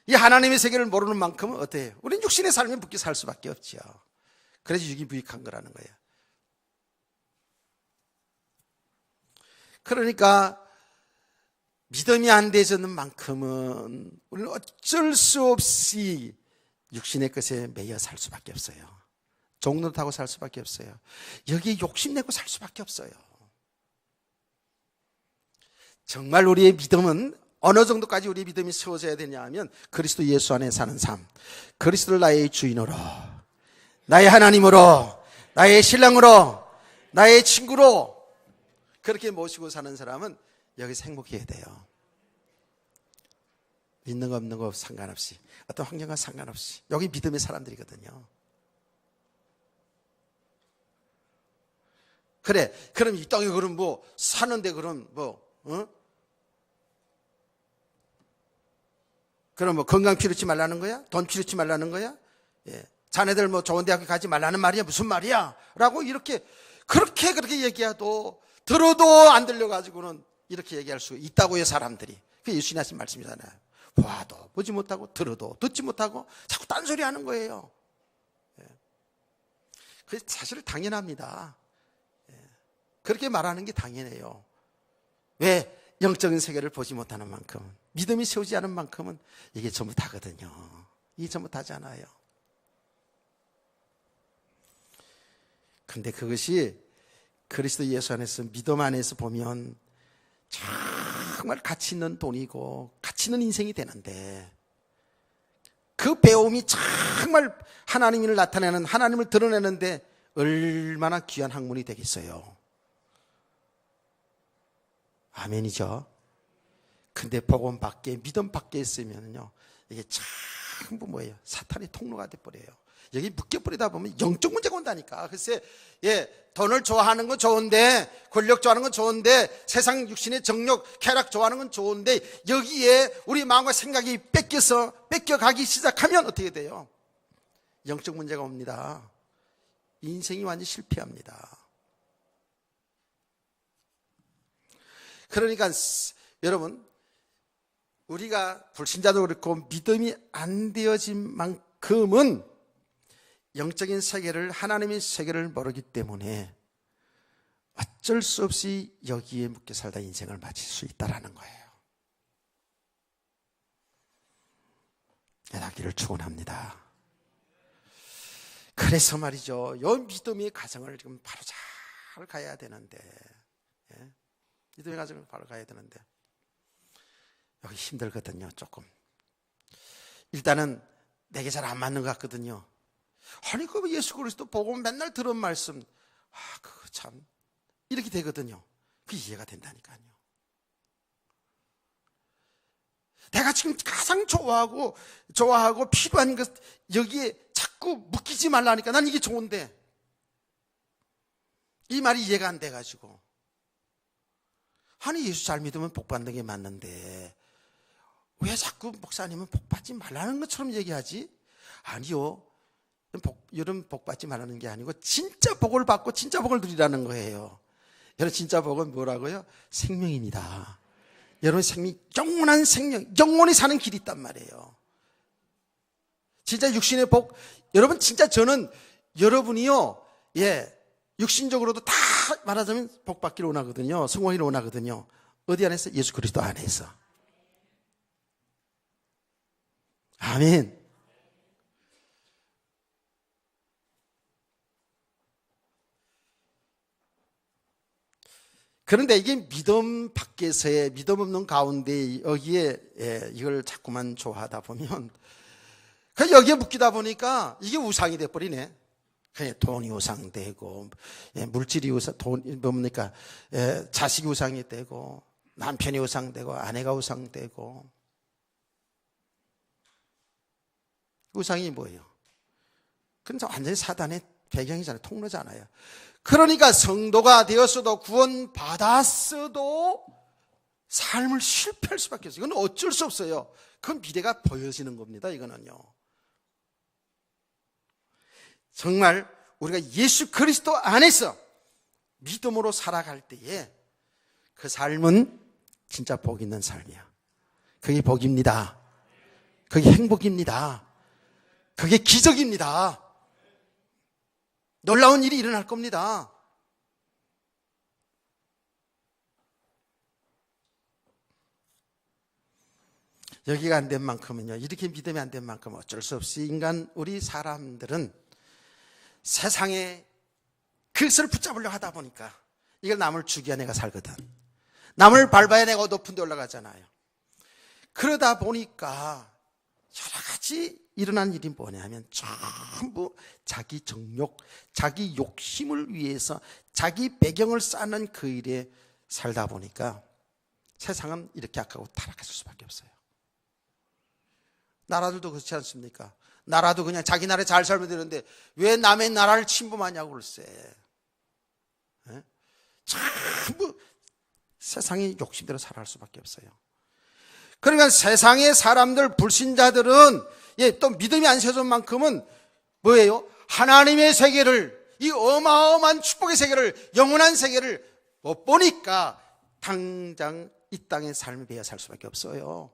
Speaker 1: 이 하나님의 세계를 모르는 만큼은 어때요? 우리는 육신의 삶에 붙게 살 수밖에 없죠. 그래서 유기부익한 거라는 거예요. 그러니까 믿음이 안 되는 만큼은 우리는 어쩔 수 없이 육신의 것에 매여 살 수밖에 없어요. 종로 타고 살 수밖에 없어요. 여기에 욕심내고 살 수밖에 없어요. 정말 우리의 믿음은 어느 정도까지 우리의 믿음이 세워져야 되냐 하면, 그리스도 예수 안에 사는 삶, 그리스도를 나의 주인으로, 나의 하나님으로, 나의 신랑으로, 나의 친구로 그렇게 모시고 사는 사람은 여기서 행복해야 돼요. 믿는 거 없는 거 상관없이, 어떤 환경과 상관없이 여기 믿음의 사람들이거든요. 그래, 그럼 이 땅에 그럼 뭐 사는데 그럼 뭐 그럼 뭐 건강 필요치 말라는 거야? 돈 필요치 말라는 거야? 예. 자네들 뭐 좋은 대학교 가지 말라는 말이야? 무슨 말이야? 라고 그렇게 얘기해도, 들어도 안 들려가지고는 이렇게 얘기할 수 있다고요, 사람들이. 그게 예수님 하신 말씀이잖아요. 봐도 보지 못하고, 들어도 듣지 못하고, 자꾸 딴소리 하는 거예요. 예. 그게 사실 당연합니다. 예. 그렇게 말하는 게 당연해요. 왜? 영적인 세계를 보지 못하는 만큼, 믿음이 세우지 않은 만큼은 이게 전부 다거든요. 이게 전부 다잖아요. 근데 그것이 그리스도 예수 안에서, 믿음 안에서 보면 정말 가치 있는 돈이고 가치 있는 인생이 되는데, 그 배움이 정말 하나님을 나타내는, 하나님을 드러내는데 얼마나 귀한 학문이 되겠어요. 아멘이죠. 근데 복음 밖에, 믿음 밖에 있으면요, 이게 전부 뭐예요? 사탄의 통로가 돼버려요. 여기 묶여버리다 보면 영적 문제가 온다니까. 글쎄, 돈을 좋아하는 건 좋은데, 권력 좋아하는 건 좋은데, 세상 육신의 정욕, 쾌락 좋아하는 건 좋은데, 여기에 우리 마음과 생각이 뺏겨가기 시작하면 어떻게 돼요? 영적 문제가 옵니다. 인생이 완전히 실패합니다. 그러니까 여러분, 우리가 불신자도 그렇고 믿음이 안 되어진 만큼은 영적인 세계를, 하나님의 세계를 모르기 때문에 어쩔 수 없이 여기에 묶여 살다 인생을 마칠 수 있다는 거예요. 깨닫기를 축원합니다. 그래서 말이죠, 이 믿음의 가정을 지금 바로 잘 가야 되는데, 믿음의 가정을 바로 가야 되는데 여기 힘들거든요. 조금 일단은 내게 잘 안 맞는 것 같거든요. 아니 그 예수 그리스도 보고 맨날 들은 말씀, 그거 참 이렇게 되거든요. 그게 이해가 된다니까요. 내가 지금 가장 좋아하고 필요한 것, 여기에 자꾸 묶이지 말라니까 난 이게 좋은데 이 말이 이해가 안 돼가지고, 아니 예수 잘 믿으면 복 받는 게 맞는데 왜 자꾸 목사님은 복 받지 말라는 것처럼 얘기하지? 아니요, 여러분 복 받지 말라는 게 아니고 진짜 복을 받고 진짜 복을 누리라는 거예요. 여러분 진짜 복은 뭐라고요? 생명입니다. 여러분 생명, 영원한 생명, 영원히 사는 길이 있단 말이에요. 진짜 육신의 복, 여러분 진짜 저는 여러분이요, 육신적으로도 다 말하자면 복 받기를 원하거든요. 성공하기를 원하거든요. 어디 안에서? 예수 그리스도 안에서. 아멘. 그런데 이게 믿음 밖에서의, 믿음 없는 가운데 여기에 이걸 자꾸만 좋아하다 보면, 여기에 묶이다 보니까 이게 우상이 돼버리네. 그냥 돈이 우상되고, 물질이 뭡니까? 자식이 우상이 되고, 남편이 우상되고, 아내가 우상되고. 우상이 뭐예요? 그건 완전히 사단의 배경이잖아요. 통로잖아요. 그러니까 성도가 되었어도, 구원받았어도 삶을 실패할 수밖에 없어요. 이건 어쩔 수 없어요. 그건 미래가 보여지는 겁니다. 이거는요. 정말 우리가 예수 그리스도 안에서 믿음으로 살아갈 때에 그 삶은 진짜 복 있는 삶이야. 그게 복입니다. 그게 행복입니다. 그게 기적입니다. 놀라운 일이 일어날 겁니다. 여기가 안 된 만큼은요, 이렇게 믿음이 안 된 만큼 어쩔 수 없이 우리 사람들은 세상에 그것을 붙잡으려고 하다 보니까, 이걸 남을 죽여야 내가 살거든, 남을 밟아야 내가 높은 데 올라가잖아요. 그러다 보니까 여러 가지 일어난 일이 뭐냐면 전부 자기 정욕, 자기 욕심을 위해서 자기 배경을 쌓는 그 일에 살다 보니까 세상은 이렇게 악하고 타락했을 수밖에 없어요. 나라들도 그렇지 않습니까? 나라도 그냥 자기 나라에 잘 살면 되는데 왜 남의 나라를 침범하냐고 글쎄. 전부 세상의 욕심대로 살아갈 수밖에 없어요. 그러니까 세상의 사람들, 불신자들은 또 믿음이 안 세워진 만큼은 뭐예요? 하나님의 세계를, 이 어마어마한 축복의 세계를, 영원한 세계를 못 보니까 당장 이 땅의 삶을 배워 살 수밖에 없어요.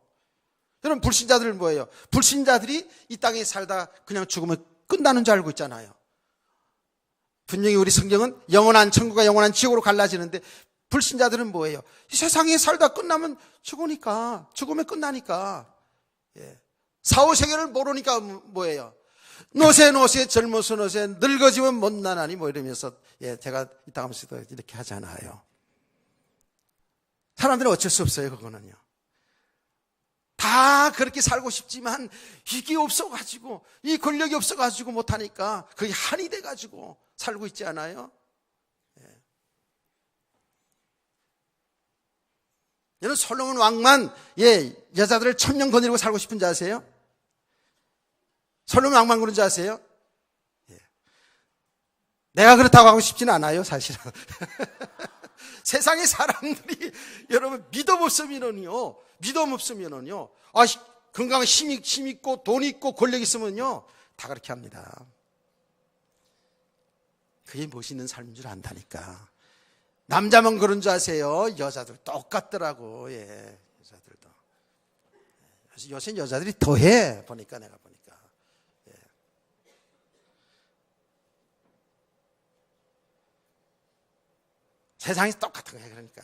Speaker 1: 여러분 불신자들은 뭐예요? 불신자들이 이 땅에 살다 그냥 죽으면 끝나는 줄 알고 있잖아요. 분명히 우리 성경은 영원한 천국과 영원한 지옥으로 갈라지는데, 불신자들은 뭐예요? 이 세상에 살다 끝나면 죽으니까, 죽으면 끝나니까. 사후세계를 모르니까 뭐예요? 노세 젊어서 노세 늙어지면 못나나니 뭐 이러면서 제가 이따 하면서도 이렇게 하잖아요. 사람들은 어쩔 수 없어요. 그거는요. 다 그렇게 살고 싶지만 이게 없어가지고, 이 권력이 없어가지고 못하니까 그게 한이 돼가지고 살고 있지 않아요? 여러분 솔로몬 왕만 여자들을 1000명 거느리고 살고 싶은 줄 아세요? 솔로몬 왕만 그런 줄 아세요? 내가 그렇다고 하고 싶지는 않아요, 사실은. 세상의 사람들이 여러분 믿음 없으면은요, 건강한 힘 있고 돈 있고 권력 있으면요 다 그렇게 합니다. 그게 멋있는 삶인 줄 안다니까. 남자만 그런 줄 아세요? 여자들 똑같더라고. 여자들도. 요새 여자들이 더해 보니까 내가 보니까. 세상이 똑같은 거야. 그러니까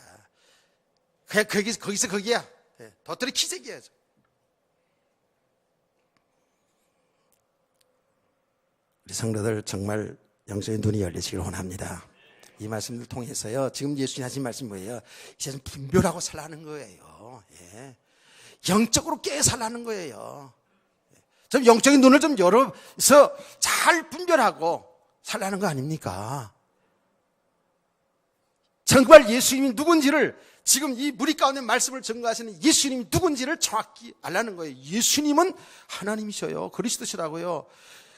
Speaker 1: 그냥 거기서 거기야. 도토리 키재기야. 우리 성도들 정말 영적인 눈이 열리시길 원합니다. 이 말씀을 통해서요, 지금 예수님 하신 말씀이 뭐예요? 이제 좀 분별하고 살라는 거예요. 영적으로 깨어 살라는 거예요. 좀 영적인 눈을 좀 열어서 잘 분별하고 살라는 거 아닙니까? 정말 예수님이 누군지를, 지금 이 무리 가운데 말씀을 증거하시는 예수님이 누군지를 정확히 알라는 거예요. 예수님은 하나님이셔요. 그리스도시라고요.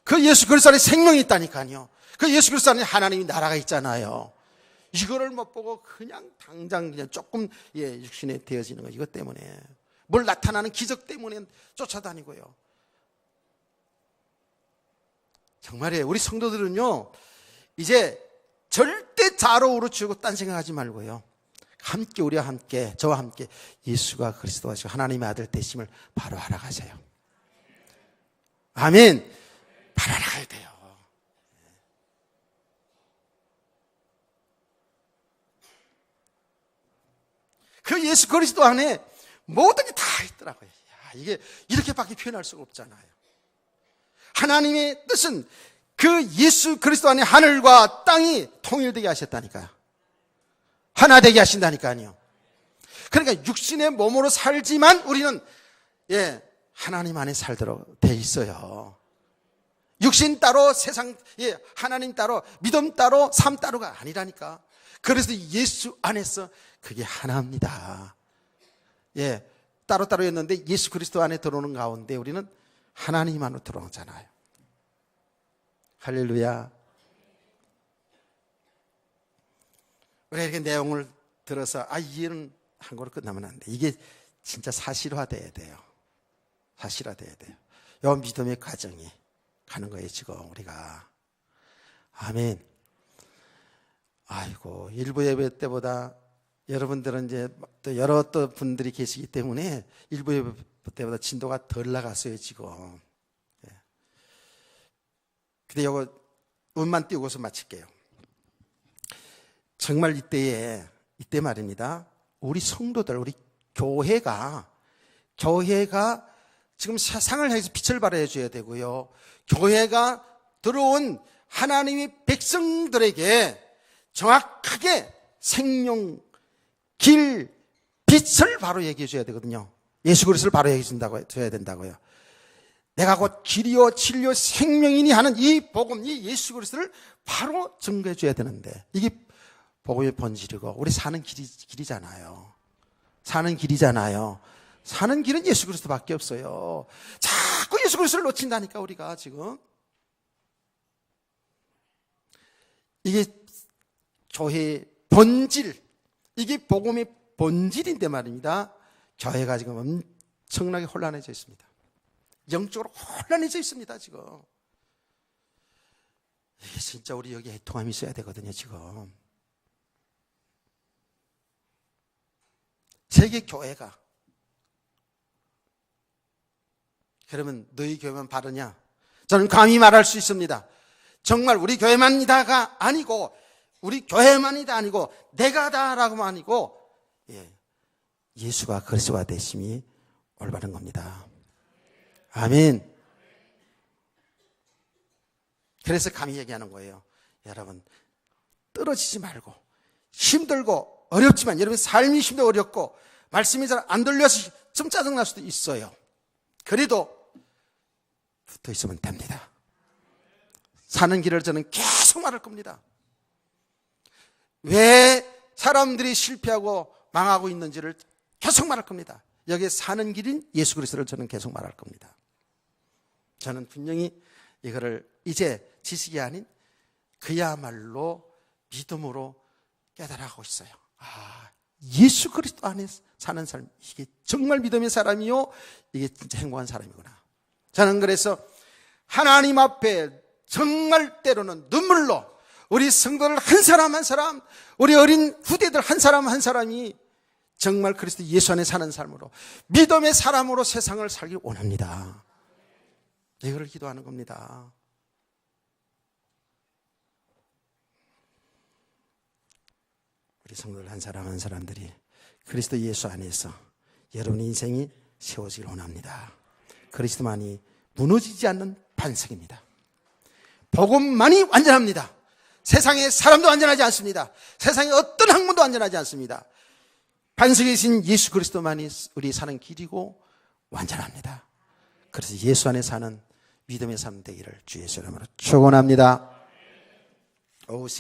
Speaker 1: 그 예수 그리스도 안에 생명이 있다니까요. 그 예수 그리스도 안에 하나님이 나라가 있잖아요. 이거를 못 보고 그냥 당장 그냥 조금 육신에 되어지는 거, 이것 때문에, 뭘 나타나는 기적 때문에 쫓아다니고요. 정말이에요. 우리 성도들은요, 이제 절대 좌로우로 치우고 딴 생각하지 말고요, 함께, 우리와 함께, 저와 함께 예수가 그리스도와 하나님의 아들 되심을 바로 알아가세요. 아멘. 바로 알아가야 돼요. 그 예수 그리스도 안에 모든 게 다 있더라고요. 이게 이렇게밖에 표현할 수가 없잖아요. 하나님의 뜻은 그 예수 그리스도 안에 하늘과 땅이 통일되게 하셨다니까요. 하나 되게 하신다니까요. 그러니까 육신의 몸으로 살지만 우리는 하나님 안에 살도록 돼 있어요. 육신 따로, 세상, 하나님 따로, 믿음 따로, 삶 따로가 아니라니까. 그래서 예수 안에서 그게 하나입니다. 따로따로였는데 예수 그리스도 안에 들어오는 가운데 우리는 하나님 안으로 들어오잖아요. 할렐루야. 우리가 이렇게 내용을 들어서 이해는 한 거로 끝나면 안 돼. 이게 진짜 사실화돼야 돼요. 사실화돼야 돼요. 이 믿음의 과정이 가는 거예요, 지금 우리가. 아멘. 아이고, 일부 예배 때보다 여러분들은 이제 또 여러 또 분들이 계시기 때문에 일부 예배 때보다 진도가 덜 나갔어요, 지금. 근데 이거 운만 띄우고서 마칠게요. 정말 이때 말입니다. 우리 성도들, 우리 교회가 지금 세상을 향해서 빛을 발해 줘야 되고요. 교회가 들어온 하나님의 백성들에게 정확하게 생명, 길, 빛을 바로 얘기해 줘야 되거든요. 예수 그리스도를 바로 얘기해 줘야 된다고요. 내가 곧 길이요 진리요 생명이니 하는 이 복음, 이 예수 그리스도를 바로 증거해 줘야 되는데, 이게 복음의 본질이고 우리 사는 길이잖아요. 사는 길은 예수 그리스도밖에 없어요. 자꾸 예수 그리스도를 놓친다니까 우리가 지금. 이게 교회의 본질, 이게 복음의 본질인데 말입니다. 교회가 지금 엄청나게 혼란해져 있습니다. 영적으로 혼란해져 있습니다, 지금. 이게 진짜 우리 여기 애통함이 있어야 되거든요, 지금. 세계 교회가. 그러면 너희 교회만 바르냐? 저는 감히 말할 수 있습니다. 정말 우리 교회만이다가 아니고, 우리 교회만이다 아니고, 내가 다라고만 아니고, 예수가 그리스도가 되심이 올바른 겁니다. 아멘. 그래서 감히 얘기하는 거예요. 여러분, 떨어지지 말고, 힘들고 어렵지만, 여러분 삶이 힘들고 어렵고 말씀이 잘 안 들려서 좀 짜증날 수도 있어요. 그래도 붙어 있으면 됩니다. 사는 길을 저는 계속 말할 겁니다. 왜 사람들이 실패하고 망하고 있는지를 계속 말할 겁니다. 여기에 사는 길인 예수 그리스도를 저는 계속 말할 겁니다. 저는 분명히 이거를 이제 지식이 아닌 그야말로 믿음으로 깨달아가고 있어요. 예수 그리스도 안에 사는 삶, 이게 정말 믿음의 사람이요, 이게 진짜 행복한 사람이구나. 저는 그래서 하나님 앞에 정말 때로는 눈물로 우리 성도들 한 사람 한 사람, 우리 어린 후대들 한 사람 한 사람이 정말 그리스도 예수 안에 사는 삶으로, 믿음의 사람으로 세상을 살기 원합니다. 이거를 기도하는 겁니다. 우리 성도들 한 사람 한 사람들이 그리스도 예수 안에서 여러분의 인생이 세워지길 원합니다. 그리스도만이 무너지지 않는 반석입니다. 복음만이 완전합니다. 세상의 사람도 완전하지 않습니다. 세상의 어떤 학문도 완전하지 않습니다. 반석이신 예수 그리스도만이 우리 사는 길이고 완전합니다. 그래서 예수 안에 사는 믿음의 삶 되기를 주 예수 이름으로 축원합니다. 오후 시간